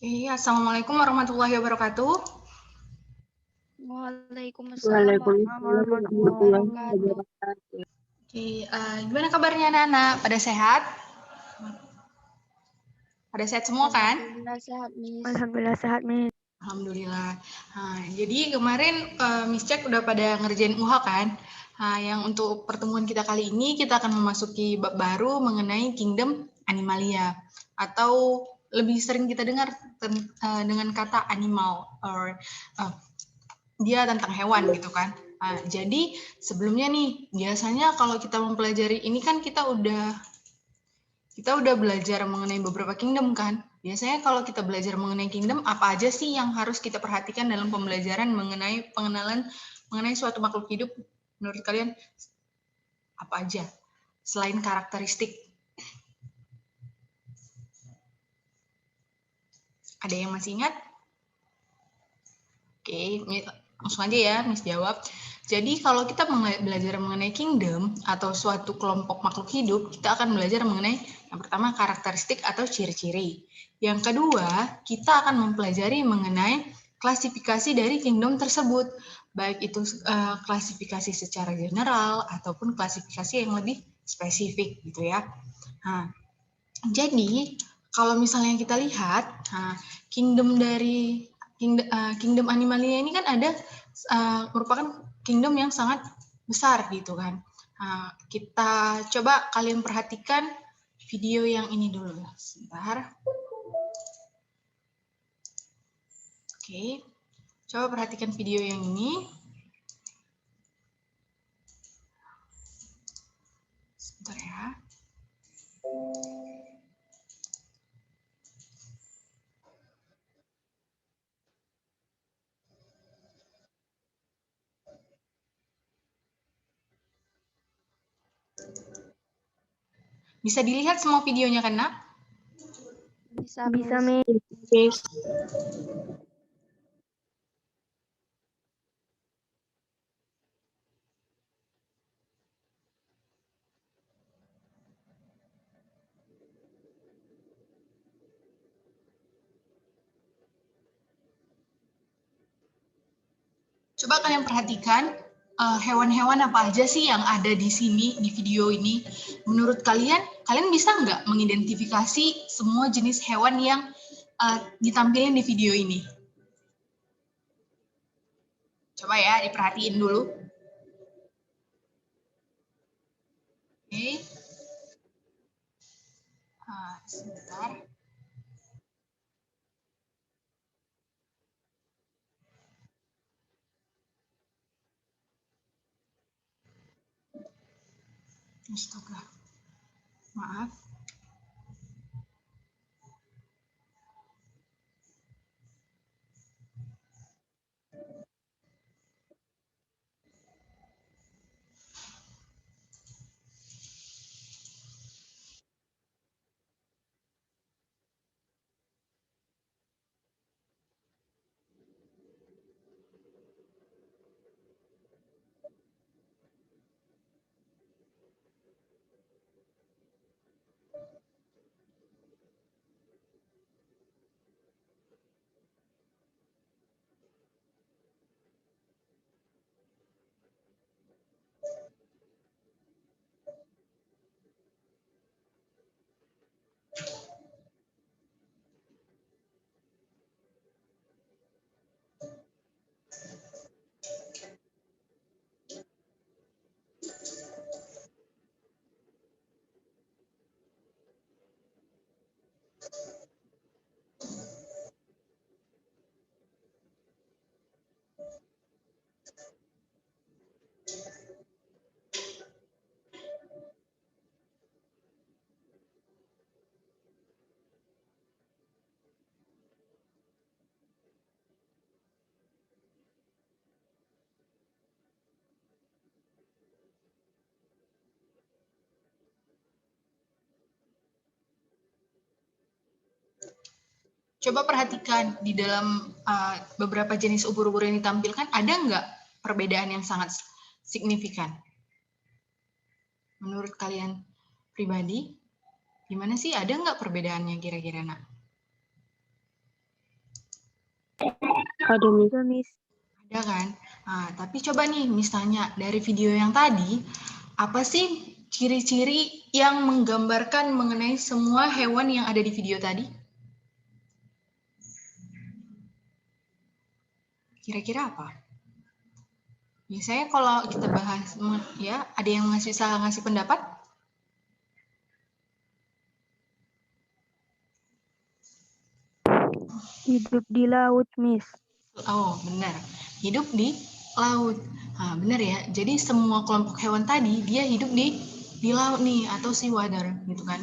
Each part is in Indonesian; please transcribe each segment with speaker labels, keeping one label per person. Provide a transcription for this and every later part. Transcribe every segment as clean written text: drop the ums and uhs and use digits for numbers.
Speaker 1: Assalamualaikum warahmatullahi wabarakatuh.
Speaker 2: Waalaikumsalam warahmatullahi wabarakatuh.
Speaker 1: Gimana kabarnya anak-anak? Pada sehat? Pada sehat semua kan?
Speaker 2: Alhamdulillah sehat, Miss.
Speaker 3: Alhamdulillah sehat, Miss.
Speaker 1: Alhamdulillah. Jadi kemarin Miss Cek udah pada ngerjain UH kan? Yang untuk pertemuan kita kali ini kita akan memasuki bab baru mengenai Kingdom Animalia atau lebih sering kita dengar dengan kata animal or dia tentang hewan gitu kan. Jadi sebelumnya nih biasanya kalau kita mempelajari ini kan kita udah belajar mengenai beberapa kingdom kan. Biasanya kalau kita belajar mengenai kingdom, apa aja sih yang harus kita perhatikan dalam pembelajaran mengenai pengenalan mengenai suatu makhluk hidup? Menurut kalian apa aja selain karakteristik? Ada yang masih ingat? Oke, langsung aja ya, Miss jawab. Jadi kalau kita belajar mengenai kingdom atau suatu kelompok makhluk hidup, kita akan belajar mengenai yang pertama karakteristik atau ciri-ciri. Yang kedua, kita akan mempelajari mengenai klasifikasi dari kingdom tersebut, baik itu klasifikasi secara general ataupun klasifikasi yang lebih spesifik gitu ya. Jadi kalau misalnya kita lihat kingdom dari Kingdom Animalia ini kan ada merupakan kingdom yang sangat besar gitu kan. Kita coba kalian perhatikan video yang ini dulu. Sebentar. Oke. Coba perhatikan video yang ini. Sebentar ya. Bisa dilihat semua videonya kan, Nak?
Speaker 2: Bisa,
Speaker 3: Miss.
Speaker 1: Coba kalian perhatikan hewan-hewan apa aja sih yang ada di sini, di video ini. Menurut kalian bisa nggak mengidentifikasi semua jenis hewan yang ditampilkan di video ini? Coba ya, diperhatiin dulu. Oke. Sebentar. Astaga. Maaf. Coba perhatikan di dalam beberapa jenis ubur-ubur yang ditampilkan, ada nggak perbedaan yang sangat signifikan? Menurut kalian pribadi, gimana sih? Ada nggak perbedaannya kira-kira, Nak?
Speaker 3: Ada, Miss.
Speaker 2: Ada, Miss.
Speaker 1: Ada kan? Nah, tapi coba nih, misalnya dari video yang tadi, apa sih ciri-ciri yang menggambarkan mengenai semua hewan yang ada di video tadi? Kira-kira apa? Biasanya kalau kita bahas, ya, ada yang bisa ngasih pendapat?
Speaker 2: Hidup di laut, Miss.
Speaker 1: Oh, benar. Hidup di laut. Nah, benar ya. Jadi semua kelompok hewan tadi dia hidup di laut nih atau sea water gitu kan.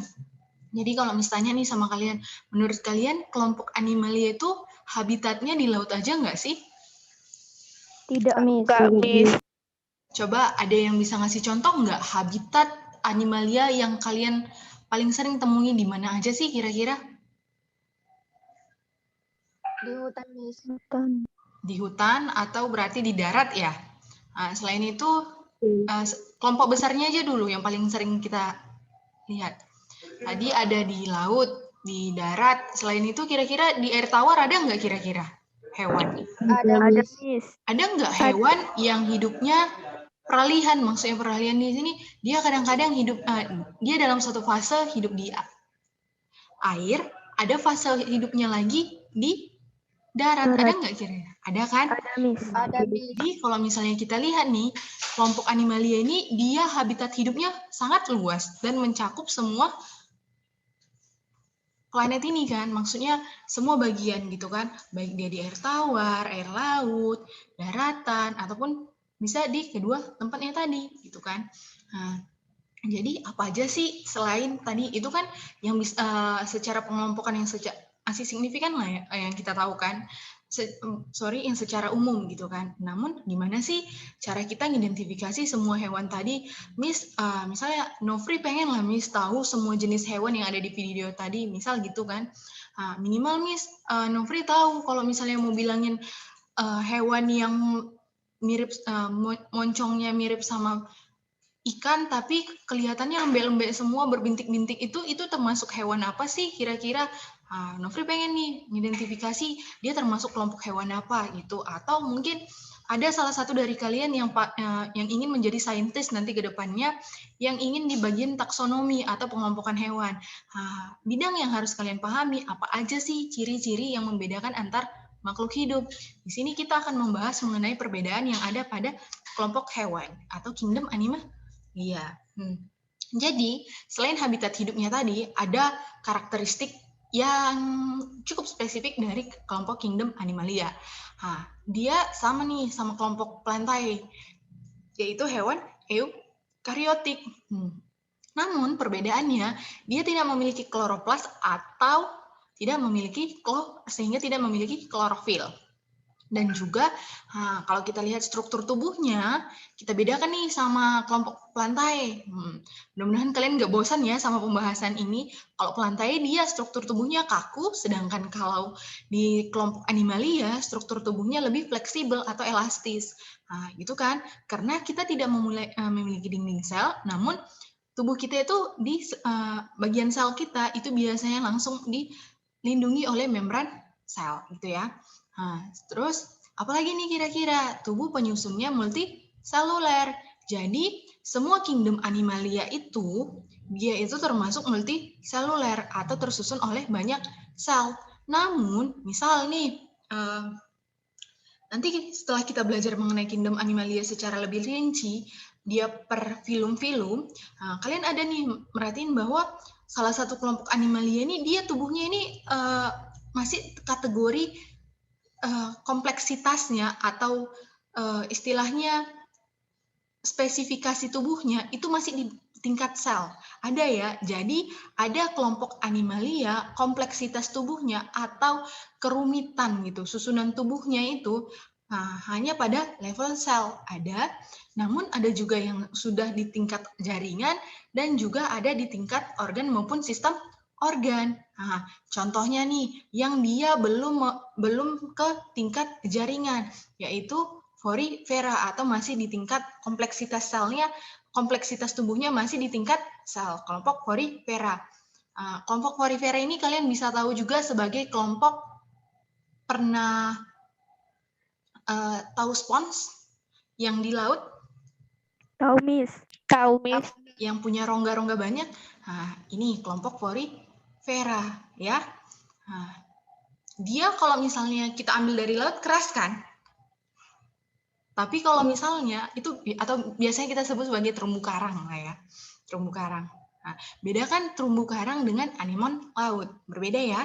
Speaker 1: Jadi kalau misalnya nih sama kalian, menurut kalian kelompok animalia itu habitatnya di laut aja nggak sih?
Speaker 2: Tidak, Miss.
Speaker 3: Enggak, Miss.
Speaker 1: Coba ada yang bisa ngasih contoh nggak habitat animalia yang kalian paling sering temui di mana aja sih kira-kira?
Speaker 2: Di hutan, Miss. Hutan.
Speaker 1: Di hutan atau berarti di darat ya? Nah, selain itu, kelompok besarnya aja dulu yang paling sering kita lihat. Tadi ada di laut, di darat. Selain itu kira-kira di air tawar ada nggak kira-kira hewan?
Speaker 2: Ada, Miss.
Speaker 1: Ada nggak hewan yang hidupnya peralihan? Maksudnya peralihan di sini dia kadang-kadang hidup, dia dalam satu fase hidup di air, ada fase hidupnya lagi di darat. Ada nggak kira-kira? Ada kan?
Speaker 2: Ada, Miss. Ada, Miss.
Speaker 1: Jadi kalau misalnya kita lihat nih, kelompok animalia ini dia habitat hidupnya sangat luas dan mencakup semua planet ini kan, maksudnya semua bagian gitu kan, baik dia di air tawar, air laut, daratan, ataupun bisa di kedua tempatnya tadi gitu kan. Nah, jadi apa aja sih selain tadi itu kan yang bisa secara pengelompokan yang masih signifikan lah ya yang kita tahu kan. Yang secara umum gitu kan. Namun gimana sih cara kita mengidentifikasi semua hewan tadi? Miss, misalnya Nofri pengen lah Miss tahu semua jenis hewan yang ada di video tadi, misal gitu kan. Minimal Miss, Nofri tahu kalau misalnya mau bilangin hewan yang mirip, moncongnya mirip sama ikan tapi kelihatannya lembek-lembek semua berbintik-bintik itu termasuk hewan apa sih kira-kira? Nofri pengen nih mengidentifikasi dia termasuk kelompok hewan apa gitu, atau mungkin ada salah satu dari kalian yang ingin menjadi saintis nanti ke depannya yang ingin di bagian taksonomi atau pengelompokan hewan. Bidang yang harus kalian pahami apa aja sih ciri-ciri yang membedakan antar makhluk hidup. Di sini kita akan membahas mengenai perbedaan yang ada pada kelompok hewan atau kingdom animalia. Iya. Jadi, selain habitat hidupnya tadi, ada karakteristik yang cukup spesifik dari kelompok kingdom animalia. Dia sama nih sama kelompok plantae, yaitu hewan eukariotik. Namun perbedaannya, dia tidak memiliki kloroplas atau tidak memiliki sehingga tidak memiliki klorofil. Dan juga kalau kita lihat struktur tubuhnya, kita bedakan nih sama kelompok plantae. Mudah-mudahan kalian nggak bosan ya sama pembahasan ini. Kalau plantae dia struktur tubuhnya kaku, sedangkan kalau di kelompok animalia struktur tubuhnya lebih fleksibel atau elastis. Gitu kan? Karena kita tidak memiliki dinding sel, namun tubuh kita itu di bagian sel kita itu biasanya langsung dilindungi oleh membran sel, gitu ya. Terus apalagi nih kira-kira? Tubuh penyusunnya multiseluler. Jadi semua kingdom animalia itu dia itu termasuk multiseluler atau tersusun oleh banyak sel. Namun misal nih nanti setelah kita belajar mengenai kingdom animalia secara lebih rinci, dia per film-film, kalian ada nih merhatiin bahwa salah satu kelompok animalia ini dia tubuhnya ini masih kategori kompleksitasnya atau istilahnya spesifikasi tubuhnya itu masih di tingkat sel. Ada ya, jadi ada kelompok animalia kompleksitas tubuhnya atau kerumitan gitu, susunan tubuhnya itu hanya pada level sel ada, namun ada juga yang sudah di tingkat jaringan dan juga ada di tingkat organ maupun sistem organ. Contohnya nih, yang dia belum ke tingkat jaringan, yaitu Porifera atau masih di tingkat kompleksitas selnya, kompleksitas tubuhnya masih di tingkat sel, kelompok Porifera. Kelompok Porifera ini kalian bisa tahu juga sebagai kelompok pernah tahu spons yang di laut?
Speaker 2: Tahu, Miss.
Speaker 3: Tahu, Miss.
Speaker 1: Yang punya rongga-rongga banyak. Nah, ini kelompok Porifera, ya. Nah, dia kalau misalnya kita ambil dari laut keras kan? Tapi kalau misalnya itu atau biasanya kita sebut sebagai terumbu karang lah ya. Terumbu karang. Nah, beda kan terumbu karang dengan anemon laut. Berbeda ya.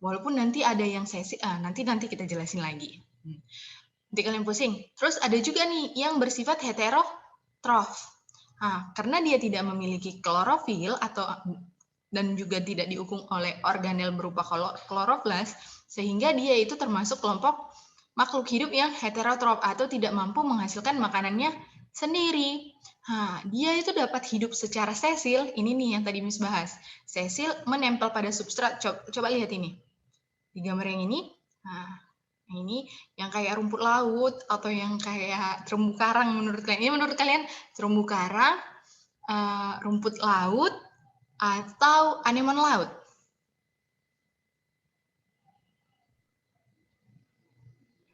Speaker 1: Walaupun nanti ada yang sesil, nanti kita jelasin lagi. Nanti kalian pusing. Terus ada juga nih yang bersifat heterotrof. Nah, karena dia tidak memiliki klorofil dan juga tidak diukung oleh organel berupa kloroflas, sehingga dia itu termasuk kelompok makhluk hidup yang heterotrof atau tidak mampu menghasilkan makanannya sendiri. Nah, dia itu dapat hidup secara sesil. Ini nih yang tadi Miss bahas. Sesil menempel pada substrat. Coba lihat ini. Di gambar yang ini. Nah, ini yang kayak rumput laut atau yang kayak terumbu karang menurut kalian. Ini menurut kalian terumbu karang, rumput laut, atau anemon laut?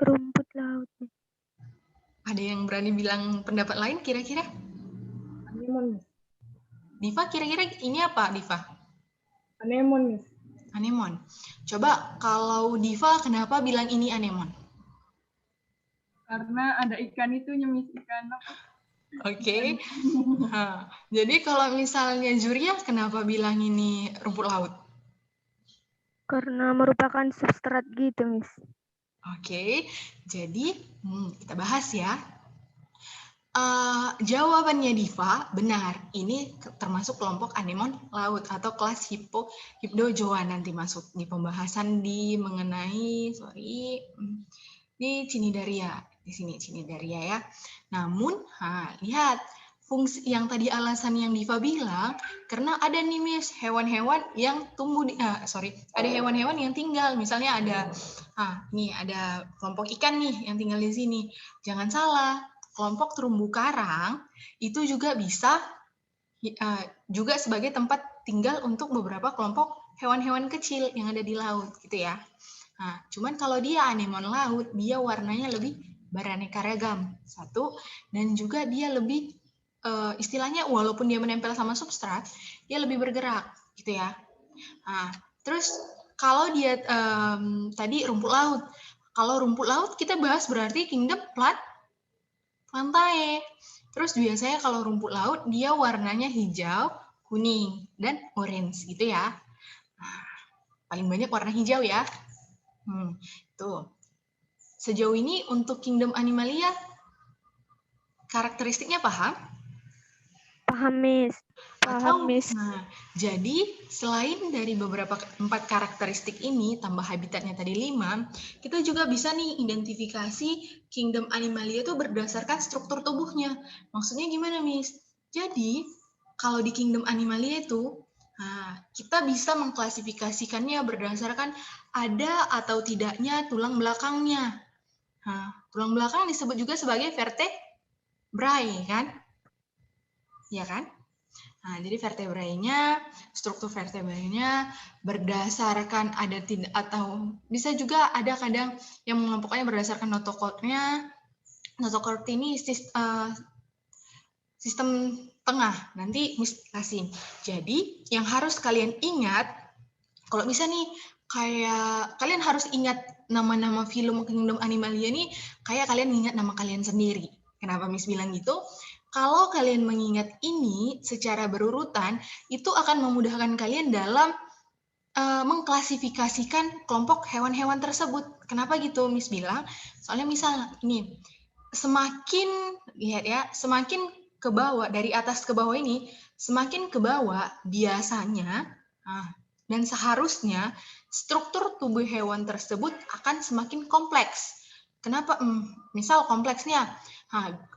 Speaker 2: Rumput laut.
Speaker 1: Ada yang berani bilang pendapat lain kira-kira?
Speaker 4: Anemon, Miss.
Speaker 1: Diva, kira-kira ini apa, Diva?
Speaker 4: Anemon, Miss.
Speaker 1: Anemon. Coba kalau Diva kenapa bilang ini anemon?
Speaker 4: Karena ada ikan itu, Miss, ikan apa?
Speaker 1: Oke. Nah, jadi kalau misalnya Juria kenapa bilang ini rumput laut?
Speaker 2: Karena merupakan substrat gitu, Miss.
Speaker 1: Oke, jadi kita bahas ya. Jawabannya Diva benar. Ini termasuk kelompok anemon laut atau kelas Hypnozoa nanti masuk di pembahasan mengenai di Cnidaria. Di sini Cnidaria ya. Namun, lihat fungsi yang tadi alasan yang Diva bilang, karena ada nih Miss hewan-hewan yang tumbuh ada hewan-hewan yang tinggal, misalnya ada ada kelompok ikan nih yang tinggal di sini. Jangan salah, kelompok terumbu karang itu juga bisa juga sebagai tempat tinggal untuk beberapa kelompok hewan-hewan kecil yang ada di laut gitu ya. Nah, cuman kalau dia anemon laut, dia warnanya lebih beraneka ragam. Satu, dan juga dia lebih istilahnya walaupun dia menempel sama substrat, dia lebih bergerak gitu ya. Nah, terus kalau dia tadi rumput laut. Kalau rumput laut kita bahas berarti kingdom Plantae. Terus biasanya kalau rumput laut dia warnanya hijau, kuning, dan orange gitu ya. Nah, paling banyak warna hijau ya. Tuh. Sejauh ini untuk Kingdom Animalia karakteristiknya paham?
Speaker 2: Paham, Miss.
Speaker 3: Paham, Miss.
Speaker 1: Nah, jadi selain dari beberapa 4 karakteristik ini, tambah habitatnya tadi 5, kita juga bisa nih identifikasi Kingdom Animalia itu berdasarkan struktur tubuhnya. Maksudnya gimana, Miss? Jadi, kalau di Kingdom Animalia itu, kita bisa mengklasifikasikannya berdasarkan ada atau tidaknya tulang belakangnya. Tulang belakang disebut juga sebagai vertebrae, kan? Ya kan? Nah, jadi vertebrae-nya, struktur vertebrae-nya berdasarkan ada tidak atau bisa juga ada kadang yang mengelompokkannya berdasarkan notochordnya. Notochord ini sistem tengah. Nanti Miss kasih. Jadi yang harus kalian ingat, kalau bisa nih kayak kalian harus ingat nama-nama film Kingdom Animalia nih kayak kalian ingat nama kalian sendiri. Kenapa Miss bilang gitu? Kalau kalian mengingat ini secara berurutan, itu akan memudahkan kalian dalam mengklasifikasikan kelompok hewan-hewan tersebut. Kenapa gitu Miss bilang? Soalnya misal ini, semakin lihat ya, semakin ke bawah, dari atas ke bawah ini, semakin ke bawah biasanya, dan seharusnya struktur tubuh hewan tersebut akan semakin kompleks. Kenapa? Misal kompleksnya,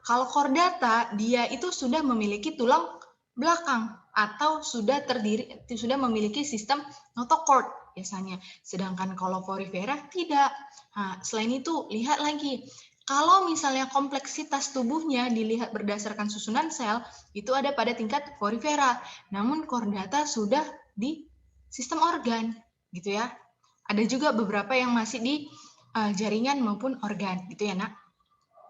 Speaker 1: kalau chordata dia itu sudah memiliki tulang belakang atau sudah memiliki sistem notochord biasanya. Sedangkan kalau Porifera tidak. Selain itu, lihat lagi. Kalau misalnya kompleksitas tubuhnya dilihat berdasarkan susunan sel, itu ada pada tingkat Porifera. Namun chordata sudah di sistem organ, gitu ya. Ada juga beberapa yang masih di jaringan maupun organ, gitu ya nak.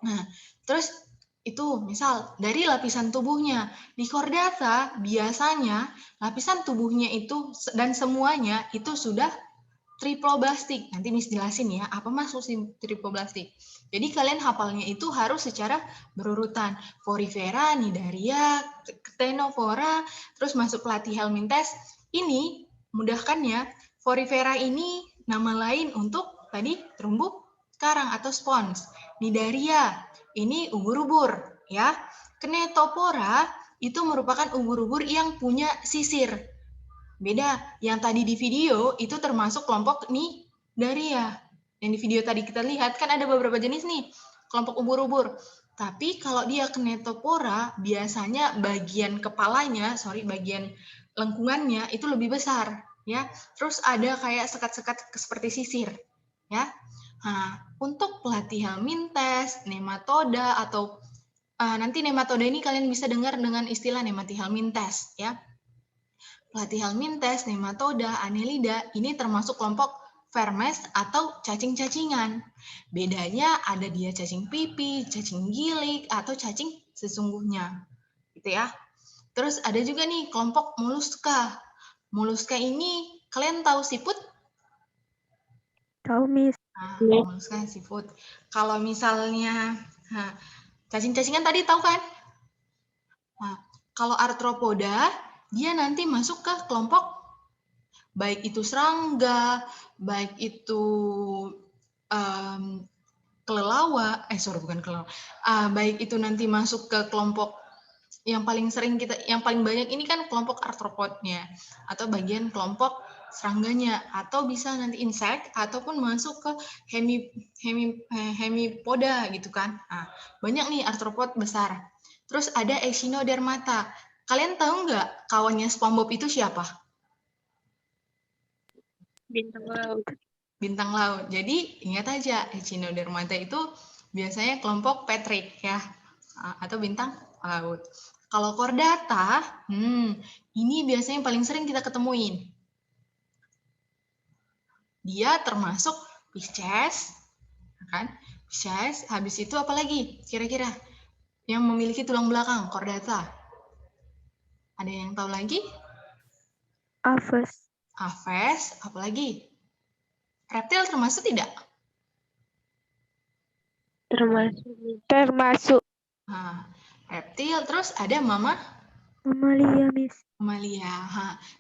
Speaker 1: Nah, terus itu misal dari lapisan tubuhnya. Di kordata biasanya lapisan tubuhnya itu dan semuanya itu sudah triploblastik. Nanti Miss jelasin ya, apa maksud triploblastik. Jadi kalian hafalnya itu harus secara berurutan. Porifera, Cnidaria, Ctenophora, terus masuk Platyhelminthes. Ini mudahkannya, Porifera ini nama lain untuk tadi terumbu karang atau spons. Cnidaria, ini ubur-ubur ya. Ctenophora itu merupakan ubur-ubur yang punya sisir. Beda, yang tadi di video itu termasuk kelompok Cnidaria. Yang di video tadi kita lihat kan ada beberapa jenis nih, kelompok ubur-ubur. Tapi kalau dia Ctenophora, biasanya bagian kepalanya, bagian lengkungannya itu lebih besar, ya. Terus ada kayak sekat-sekat seperti sisir, ya. Nah, untuk Platyhelminthes, nematoda atau nanti nematoda ini kalian bisa dengar dengan istilah Platyhelminthes, ya. Platyhelminthes, nematoda, annelida ini termasuk kelompok vermes atau cacing-cacingan. Bedanya ada dia cacing pipih, cacing gilik, atau cacing sesungguhnya. Gitu ya. Terus ada juga nih kelompok moluska. Moluska ini kalian tahu siput?
Speaker 2: Tahu, Miss.
Speaker 1: Nah, moluska siput. Kalau misalnya cacing-cacingan tadi tahu kan? Nah, kalau arthropoda dia nanti masuk ke kelompok baik itu serangga, baik itu kelelawar, baik itu nanti masuk ke kelompok yang paling banyak ini kan kelompok arthropodnya atau bagian kelompok serangganya, atau bisa nanti insek ataupun masuk ke hemipoda gitu kan. Nah, banyak nih arthropod besar. Terus ada Echinodermata. Kalian tahu nggak kawannya SpongeBob itu siapa?
Speaker 3: Bintang laut.
Speaker 1: Bintang laut. Jadi ingat aja, Echinodermata itu biasanya kelompok Patrick ya, atau bintang laut. Kalau chordata, ini biasanya yang paling sering kita ketemuin. Dia termasuk Pisces, kan? Pisces. Habis itu apa lagi? Kira-kira yang memiliki tulang belakang, chordata. Ada yang tahu lagi?
Speaker 2: Aves.
Speaker 1: Aves, apalagi? Reptil termasuk tidak?
Speaker 3: Termasuk.
Speaker 1: Nah, reptil, terus ada
Speaker 2: Mamalia, Miss.
Speaker 1: mamalia.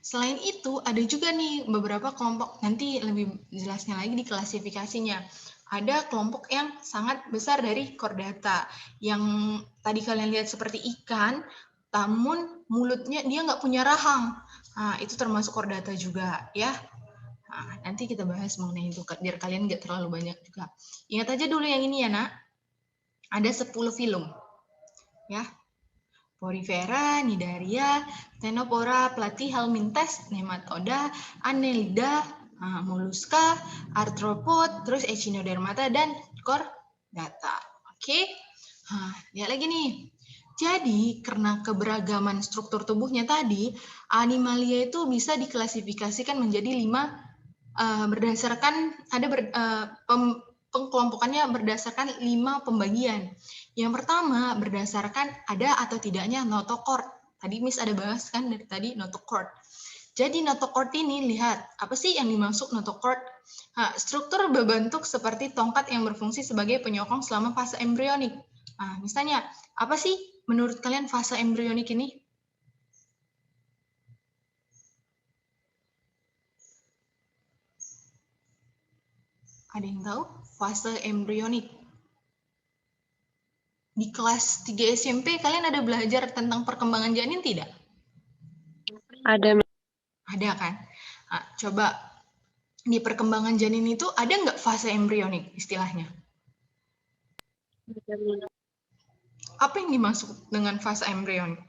Speaker 1: Selain itu, ada juga nih beberapa kelompok, nanti lebih jelasnya lagi di klasifikasinya. Ada kelompok yang sangat besar dari chordata, yang tadi kalian lihat seperti ikan, namun mulutnya dia nggak punya rahang. Nah, itu termasuk chordata juga, ya. Nah, nanti kita bahas mengenai itu, biar kalian nggak terlalu banyak juga. Ingat aja dulu yang ini ya, nak. Ada 10 filum. Ya. Porifera, Cnidaria, Ctenophora, Platyhelminthes, nematoda, annelida, moluska, arthropod, terus Echinodermata, dan chordata. Oke? Lihat lagi nih. Jadi, karena keberagaman struktur tubuhnya tadi, Animalia itu bisa diklasifikasikan menjadi 5 berdasarkan pengkelompokannya berdasarkan 5 pembagian. Yang pertama berdasarkan ada atau tidaknya notochord. Tadi Miss ada bahas kan dari tadi notochord. Jadi notochord ini lihat apa sih yang dimaksud notochord? Struktur berbentuk seperti tongkat yang berfungsi sebagai penyokong selama fase embrionik. Misalnya apa sih menurut kalian fase embrionik ini? Ada yang tahu? Fase embrionik. Di kelas 3 SMP kalian ada belajar tentang perkembangan janin tidak?
Speaker 3: Ada.
Speaker 1: Ada kan? Coba di perkembangan janin itu ada nggak fase embrionik istilahnya? Apa yang dimaksud dengan fase embrionik?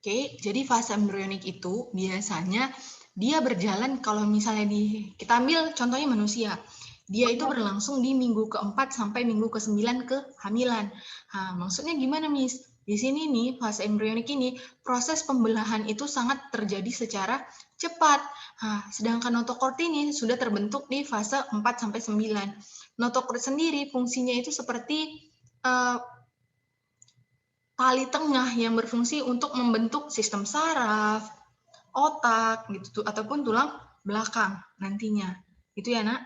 Speaker 1: Oke, jadi fase embrionik itu biasanya dia berjalan kalau misalnya kita ambil contohnya manusia. Dia itu berlangsung di minggu ke-4 sampai minggu ke-9 kehamilan. Maksudnya gimana, Miss? Di sini nih, fase embrionik ini, proses pembelahan itu sangat terjadi secara cepat. Nah, sedangkan notochord ini sudah terbentuk di fase 4-9. Notochord sendiri fungsinya itu seperti tali tengah yang berfungsi untuk membentuk sistem saraf, otak, gitu, ataupun tulang belakang nantinya. Itu ya, Nak?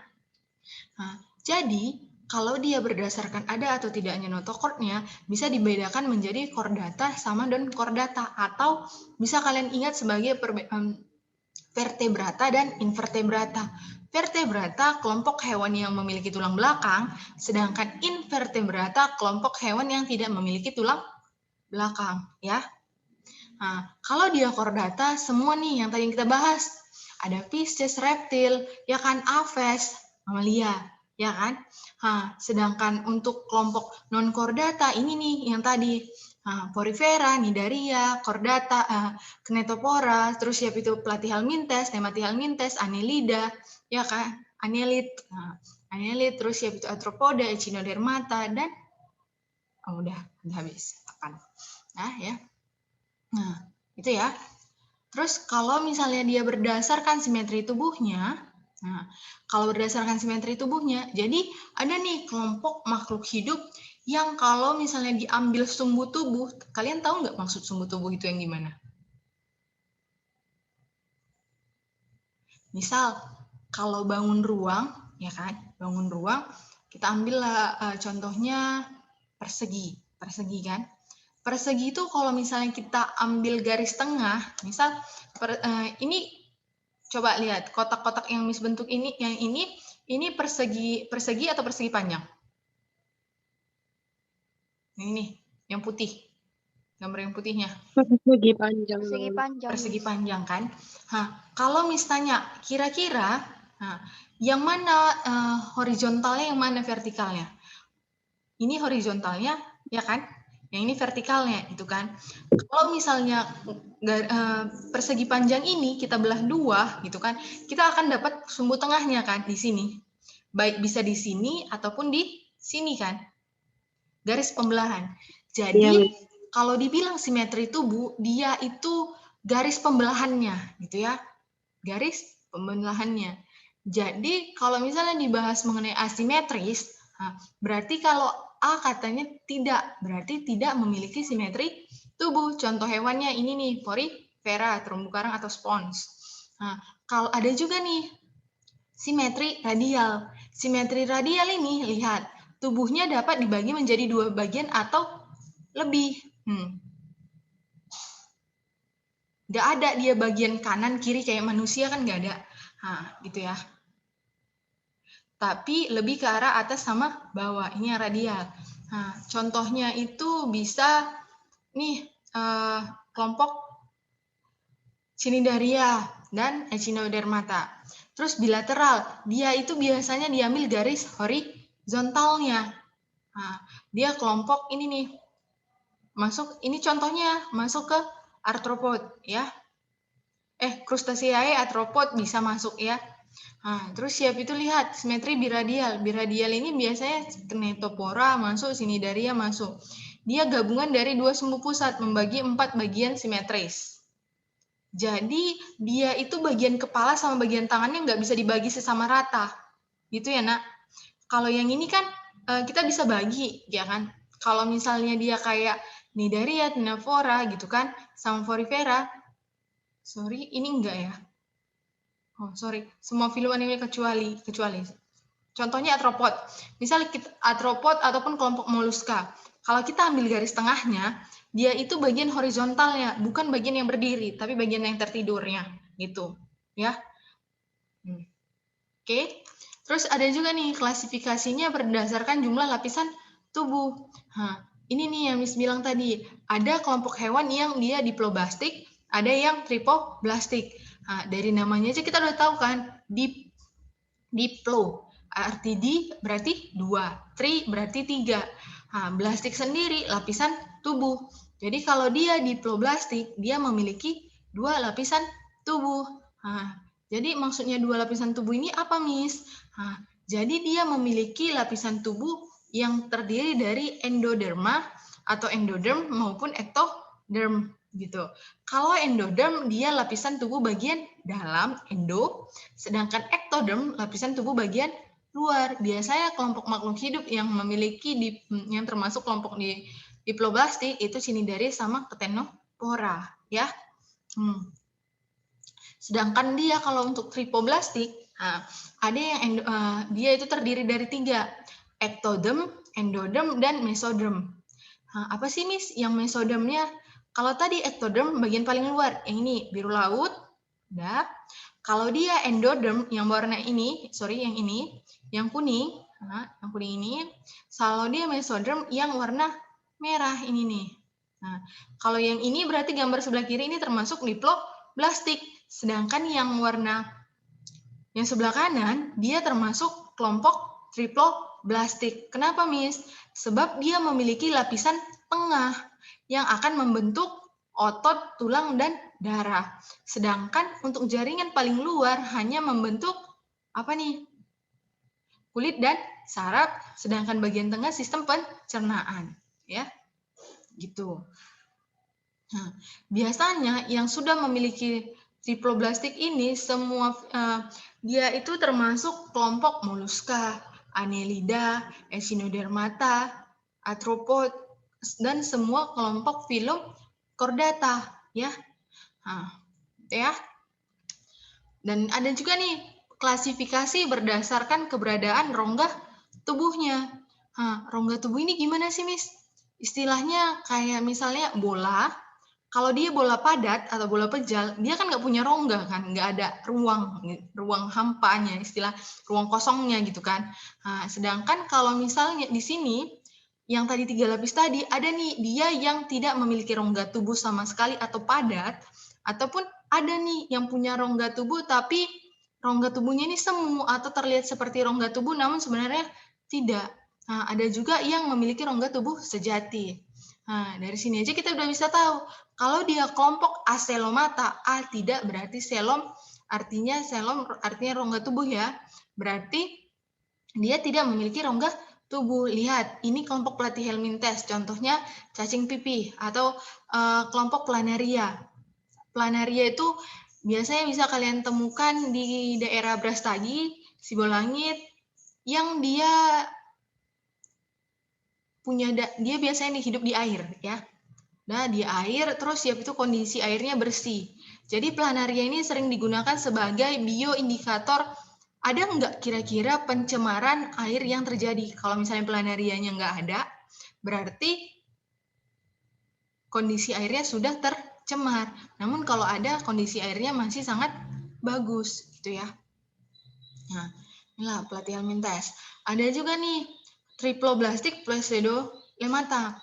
Speaker 1: Nah, jadi, kalau dia berdasarkan ada atau tidaknya notochordnya, bisa dibedakan menjadi chordata sama non-chordata, atau bisa kalian ingat sebagai vertebrata dan invertebrata. Vertebrata kelompok hewan yang memiliki tulang belakang, sedangkan invertebrata kelompok hewan yang tidak memiliki tulang belakang, ya. Nah, kalau dia chordata, semua nih yang tadi kita bahas, ada Pisces, reptil, ya kan, Aves, mamalia, ya kan? Nah, sedangkan untuk kelompok non-chordata, ini nih yang tadi, Porifera, Nidaria, Chordata, Knetopora, terus siap itu Platyhelminthes, Nemathyhelminthes, Annelida, ya kan? Annelid, terus siap itu Arthropoda, Echinodermata, dan udah habis. Nah, ya. Nah, itu ya. Terus kalau misalnya dia berdasarkan simetri tubuhnya, jadi ada nih kelompok makhluk hidup yang kalau misalnya diambil sumbu tubuh, kalian tahu nggak maksud sumbu tubuh itu yang gimana? Misal, kalau bangun ruang, ya kan, bangun ruang, kita ambillah contohnya persegi kan. Persegi itu kalau misalnya kita ambil garis tengah, misal ini coba lihat kotak-kotak yang Miss bentuk ini, yang ini persegi atau persegi panjang? Ini yang putih, gambar yang putihnya.
Speaker 3: Persegi panjang.
Speaker 1: Persegi panjang kan. Nah, kalau misalnya kira-kira, yang mana horizontalnya, yang mana vertikalnya? Ini horizontalnya, ya kan? Yang ini vertikalnya, itu kan. Kalau misalnya persegi panjang ini kita belah dua, gitu kan, kita akan dapat sumbu tengahnya kan di sini. Baik bisa di sini ataupun di sini kan. Garis pembelahan. Jadi kalau dibilang simetri tubuh, dia itu garis pembelahannya, gitu ya. Garis pembelahannya. Jadi kalau misalnya dibahas mengenai asimetris, berarti kalau A katanya tidak, berarti tidak memiliki simetri tubuh. Contoh hewannya ini nih, Porifera, terumbu karang atau spons. Nah, kalau ada juga nih, simetri radial. Simetri radial ini, lihat, tubuhnya dapat dibagi menjadi dua bagian atau lebih. Nggak ada dia bagian kanan, kiri kayak manusia kan nggak ada. Gitu ya. Tapi lebih ke arah atas sama bawah. Ini yang radial. Nah, contohnya itu bisa nih kelompok Cnidaria dan Echinodermata. Terus bilateral, dia itu biasanya diambil garis horizontalnya. Nah, dia kelompok ini nih. Masuk, ini contohnya masuk ke arthropod ya. Crustaceae, arthropod bisa masuk ya. Nah, terus siap itu lihat simetri biradial. Biradial ini biasanya Knetopora masuk, Cnidaria masuk. Dia gabungan dari dua sumbu pusat membagi 4 bagian simetris. Jadi dia itu bagian kepala sama bagian tangannya nggak bisa dibagi sesama rata. Gitu ya, Nak. Kalau yang ini kan kita bisa bagi, ya kan? Kalau misalnya dia kayak Cnidaria, Ctenophora gitu kan, sama Porifera. Sorry, ini enggak ya? Semua film anime kecuali. Contohnya arthropod. Misal arthropod ataupun kelompok moluska. Kalau kita ambil garis tengahnya, dia itu bagian horizontalnya, bukan bagian yang berdiri, tapi bagian yang tertidurnya, gitu. Ya. Oke. Terus ada juga nih klasifikasinya berdasarkan jumlah lapisan tubuh. Ini nih yang Miss bilang tadi. Ada kelompok hewan yang dia diploblastik, ada yang tripoblastik. Dari namanya aja kita udah tahu kan, diplo, arti di berarti 2, tri berarti 3. Blastik sendiri lapisan tubuh. Jadi kalau dia diploblastik, dia memiliki 2 lapisan tubuh. Jadi maksudnya 2 lapisan tubuh ini apa, Miss? Jadi dia memiliki lapisan tubuh yang terdiri dari endoderma, atau endoderm maupun ectoderm gitu. Kalau endoderm dia lapisan tubuh bagian dalam endo, sedangkan ectoderm lapisan tubuh bagian luar. Biasanya kelompok makhluk hidup yang memiliki yang termasuk kelompok di diploblastik itu Cnidaria sama Ctenophora ya. Sedangkan dia kalau untuk tripoblastik, ada yang dia itu terdiri dari 3, ectoderm, endoderm, dan mesoderm. Apa sih Miss yang mesodermnya? Kalau tadi ectoderm bagian paling luar, yang ini biru laut, udah. Kalau dia endoderm yang warna ini, yang kuning, yang kuning ini. Kalau dia mesoderm yang warna merah ini nih. Nah, kalau yang ini berarti gambar sebelah kiri ini termasuk diploblastik. Sedangkan yang warna yang sebelah kanan, dia termasuk kelompok triploblastik. Kenapa, Miss? Sebab dia memiliki lapisan tengah yang akan membentuk otot, tulang, dan darah. Sedangkan untuk jaringan paling luar hanya membentuk apa nih? Kulit dan saraf, sedangkan bagian tengah sistem pencernaan. Ya, gitu. Nah, biasanya yang sudah memiliki triploblastik ini semua dia itu termasuk kelompok moluska, Annelida, Echinodermata, Arthropod, dan semua kelompok filum Chordata ya. Nah, ya. Dan ada juga nih klasifikasi berdasarkan keberadaan rongga tubuhnya. Rongga tubuh ini gimana sih, Miss? Istilahnya kayak misalnya bola. Kalau dia bola padat atau bola pejal, dia kan nggak punya rongga kan, nggak ada ruang hampanya, istilah ruang kosongnya gitu kan. Sedangkan kalau misalnya di sini yang tadi 3 lapis tadi ada nih dia yang tidak memiliki rongga tubuh sama sekali atau padat, ataupun ada nih yang punya rongga tubuh tapi rongga tubuhnya ini semu atau terlihat seperti rongga tubuh namun sebenarnya tidak. Ada juga yang memiliki rongga tubuh sejati. Dari sini aja kita udah bisa tahu kalau dia kelompok aselomata, A tidak berarti selom artinya rongga tubuh ya. Berarti dia tidak memiliki rongga tubuh. Lihat, ini kelompok platyhelminthes, contohnya cacing pipih atau kelompok planaria. Planaria itu biasanya bisa kalian temukan di daerah Brastagi, Sibolangit, yang dia biasanya hidup di air ya. Nah, di air terus itu kondisi airnya bersih. Jadi planaria ini sering digunakan sebagai bioindikator ada nggak kira-kira pencemaran air yang terjadi. Kalau misalnya planarianya nggak ada, berarti kondisi airnya sudah tercemar. Namun kalau ada, kondisi airnya masih sangat bagus gitu ya. Nah, inilah platyhelminthes. Ada juga nih triploblastik pseudolemata.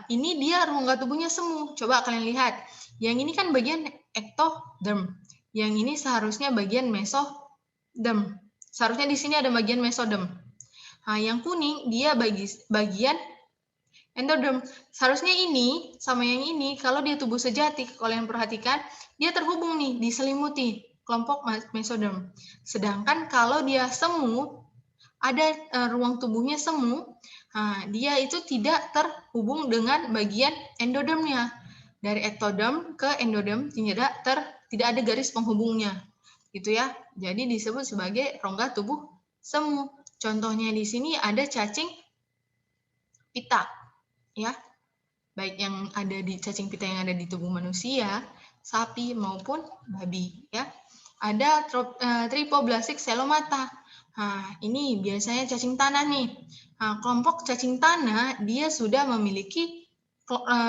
Speaker 1: Ini dia rongga tubuhnya semu. Coba kalian lihat. Yang ini kan bagian ectoderm. Yang ini seharusnya bagian mesoderm. Seharusnya di sini ada bagian mesoderm. Yang kuning dia bagian endoderm. Seharusnya ini sama yang ini kalau dia tubuh sejati, kalian perhatikan, dia terhubung nih, diselimuti kelompok mesoderm. Sedangkan kalau dia semu, ada ruang tubuhnya semu, dia itu tidak terhubung dengan bagian endodermnya. Dari ectoderm ke endoderm tidak ada garis penghubungnya. Gitu ya. Jadi disebut sebagai rongga tubuh semu. Contohnya di sini ada cacing pita. Ya. Baik yang ada di cacing pita yang ada di tubuh manusia, sapi maupun babi, ya. Ada tripoblastik selomata. Ini biasanya cacing tanah nih. Kelompok cacing tanah dia sudah memiliki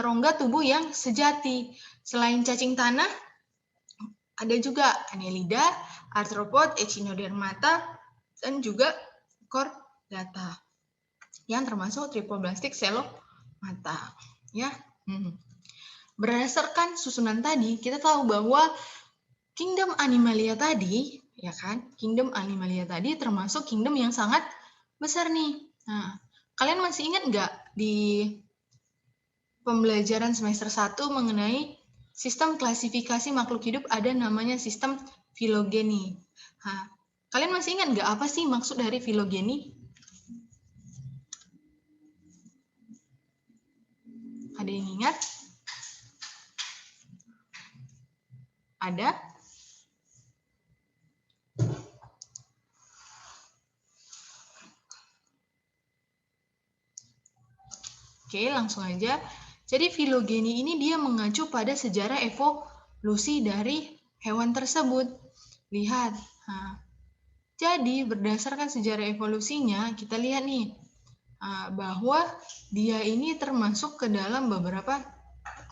Speaker 1: rongga tubuh yang sejati. Selain cacing tanah, ada juga Annelida, Arthropod, Echinodermata, dan juga Chordata yang termasuk tripoblastik selomata. Ya. Berdasarkan susunan tadi, kita tahu bahwa kingdom Animalia tadi, ya kan? Kingdom Animalia tadi termasuk kingdom yang sangat besar nih. Nah, kalian masih ingat nggak di pembelajaran semester 1 mengenai sistem klasifikasi makhluk hidup ada namanya sistem filogeni. Kalian masih ingat nggak apa sih maksud dari filogeni? Ada yang ingat? Ada? Oke, langsung aja. Jadi filogeni ini dia mengacu pada sejarah evolusi dari hewan tersebut. Lihat. Nah, jadi berdasarkan sejarah evolusinya, kita lihat nih bahwa dia ini termasuk ke dalam beberapa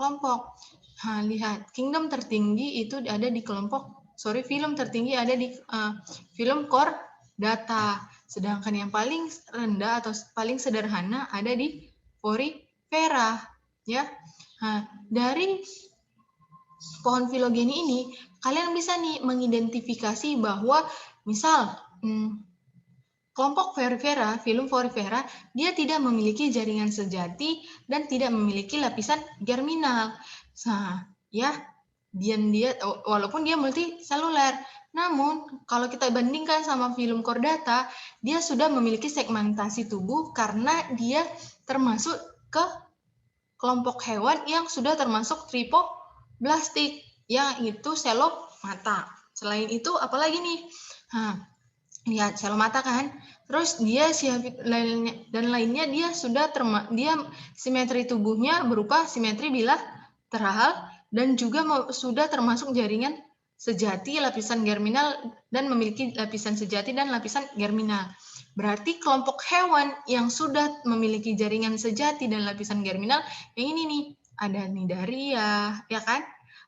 Speaker 1: kelompok. Nah, lihat, kingdom tertinggi itu ada di film tertinggi ada di film chordata. Sedangkan yang paling rendah atau paling sederhana ada di Porifera, ya. Nah, dari pohon filogeni ini kalian bisa nih mengidentifikasi bahwa misal kelompok Porifera, film Porifera, dia tidak memiliki jaringan sejati dan tidak memiliki lapisan germinal. Nah, ya, walaupun dia multiseluler. Namun, kalau kita bandingkan sama film chordata, dia sudah memiliki segmentasi tubuh karena dia termasuk ke kelompok hewan yang sudah termasuk tripoblastik, yang itu selomata. Selain itu, apalagi nih? Nah, lihat selomata kan? Terus dia lainnya dia sudah dia simetri tubuhnya berupa simetri bilateral dan juga sudah termasuk jaringan sejati, lapisan germinal, dan memiliki lapisan sejati dan lapisan germinal. Berarti kelompok hewan yang sudah memiliki jaringan sejati dan lapisan germinal, yang ini nih, ada Cnidaria, ya kan?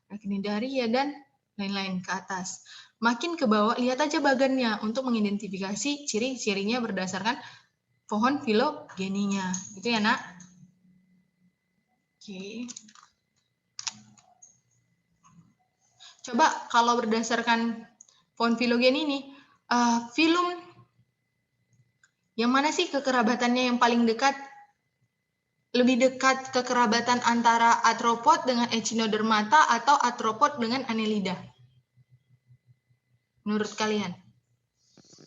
Speaker 1: Ada Cnidaria dan lain-lain ke atas. Makin ke bawah, lihat aja bagannya untuk mengidentifikasi ciri-cirinya berdasarkan pohon filogeninya. Gitu ya, Nak? Oke. Coba kalau berdasarkan pohon filogeni ini, filum yang mana sih kekerabatannya yang paling dekat? Lebih dekat kekerabatan antara arthropod dengan echinodermata atau arthropod dengan annelida? Menurut kalian?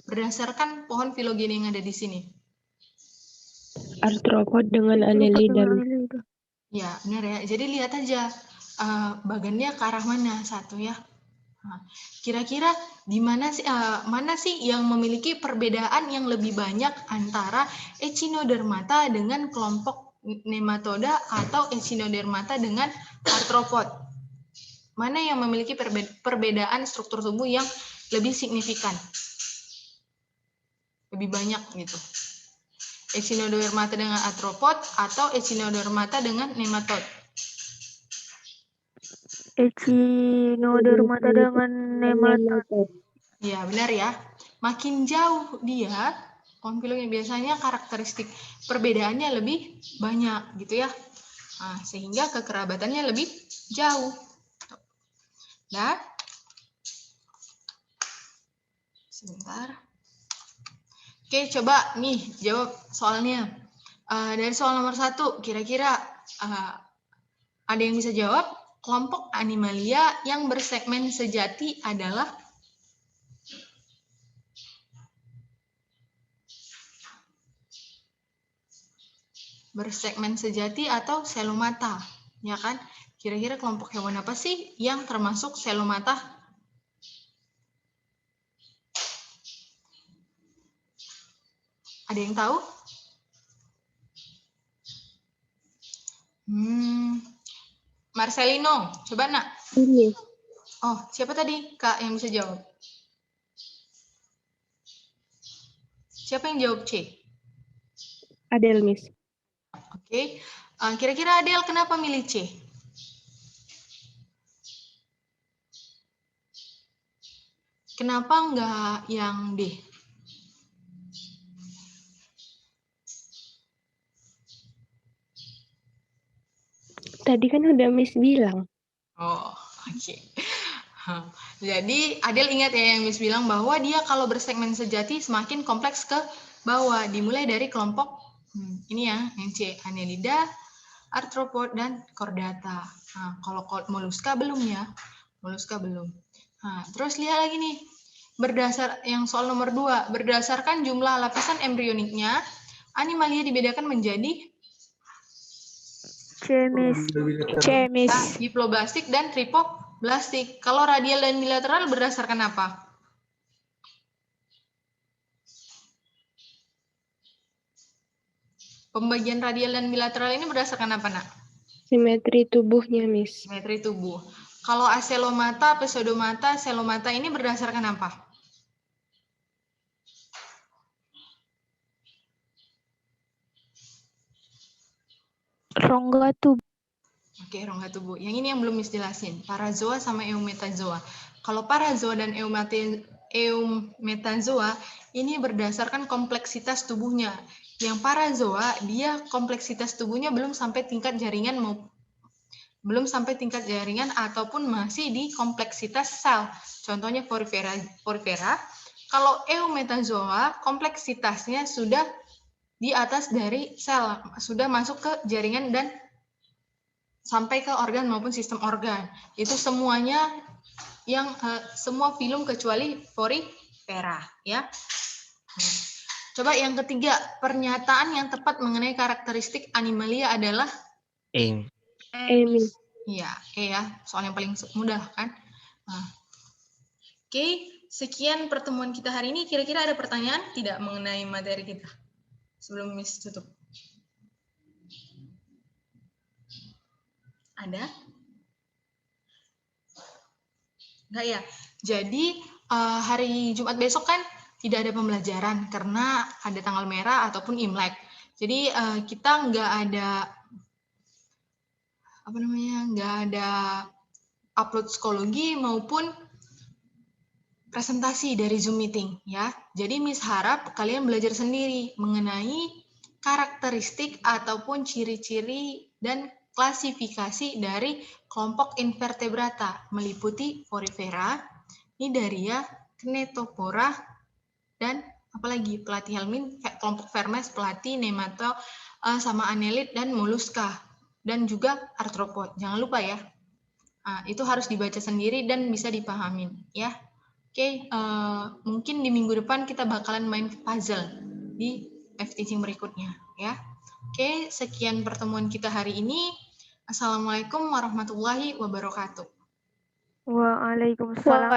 Speaker 1: Berdasarkan pohon filogeni yang ada di sini.
Speaker 3: Arthropod dengan annelida.
Speaker 1: Ya, benar ya. Jadi lihat aja bagannya ke arah mana satu ya. Kira-kira di mana sih yang memiliki perbedaan yang lebih banyak antara echinodermata dengan kelompok nematoda atau echinodermata dengan arthropod? Mana yang memiliki perbedaan struktur tubuh yang lebih signifikan? Lebih banyak gitu. Echinodermata dengan arthropod atau echinodermata dengan nematod?
Speaker 2: Echinodermata dengan nematod.
Speaker 1: Ya, benar ya. Makin jauh dia, pohon filogeni biasanya karakteristik perbedaannya lebih banyak gitu ya. Nah, sehingga kekerabatannya lebih jauh. Nah, sebentar. Oke, coba nih jawab soalnya. Dari soal nomor 1, kira-kira ada yang bisa jawab? Kelompok Animalia yang bersegmen sejati adalah bersegmen sejati atau selomata, ya kan? Kira-kira kelompok hewan apa sih yang termasuk selomata? Ada yang tahu? Marcelino, coba nak.
Speaker 3: Ini.
Speaker 1: Oh, siapa tadi Kak yang bisa jawab? Siapa yang jawab C?
Speaker 3: Adel, Miss.
Speaker 1: Oke. Kira-kira Adel kenapa milih C? Kenapa enggak yang D?
Speaker 3: Tadi kan udah Miss bilang.
Speaker 1: Oh, oke. Jadi Adel ingat ya yang Miss bilang bahwa dia kalau bersegmen sejati semakin kompleks ke bawah, dimulai dari kelompok ini ya, yang C, Annelida, arthropod, dan chordata. Nah, kalau molluska belum ya, molluska belum. Nah, terus lihat lagi nih, yang soal nomor 2, berdasarkan jumlah lapisan embrioniknya, Animalia dibedakan menjadi
Speaker 2: C Miss.
Speaker 3: C, Miss.
Speaker 1: Nah, diploblastik dan tripoblastik. Kalau radial dan bilateral berdasarkan apa? Pembagian radial dan bilateral ini berdasarkan apa, Nak?
Speaker 3: Simetri tubuhnya, Miss.
Speaker 1: Simetri tubuh. Kalau acelomata, pseudomata, selomata ini berdasarkan apa?
Speaker 2: Rongga tubuh.
Speaker 1: Oke, rongga tubuh. Yang ini yang belum Miss jelasin. Parazoa sama eumetazoa. Kalau parazoa dan eumetazoa ini berdasarkan kompleksitas tubuhnya. Yang parazoa dia kompleksitas tubuhnya belum sampai tingkat jaringan ataupun masih di kompleksitas sel. Contohnya porifera. Kalau eumetazoa kompleksitasnya sudah di atas dari sel, sudah masuk ke jaringan dan sampai ke organ maupun sistem organ. Itu semuanya yang semua filum kecuali porifera, ya. Coba yang ketiga, pernyataan yang tepat mengenai karakteristik animalia adalah
Speaker 3: E, Miss.
Speaker 1: iya, ya, soal yang paling mudah kan. Nah. Oke, sekian pertemuan kita hari ini. Kira-kira ada pertanyaan tidak mengenai materi kita sebelum Miss tutup? Ada? Enggak ya? Jadi hari Jumat besok kan tidak ada pembelajaran karena ada tanggal merah ataupun Imlek. Jadi kita nggak ada upload psikologi maupun presentasi dari Zoom meeting ya. Jadi Miss harap kalian belajar sendiri mengenai karakteristik ataupun ciri-ciri dan klasifikasi dari kelompok invertebrata meliputi porifera, Cnidaria, Knetopora, dan apalagi platyhelminth, kelompok Vermes, platy, nemato, sama annelid dan moluska dan juga arthropod. Jangan lupa ya. Itu harus dibaca sendiri dan bisa dipahamin ya. Oke, mungkin di minggu depan kita bakalan main puzzle di live teaching berikutnya ya. Oke, sekian pertemuan kita hari ini. Assalamualaikum warahmatullahi wabarakatuh.
Speaker 2: Waalaikumsalam.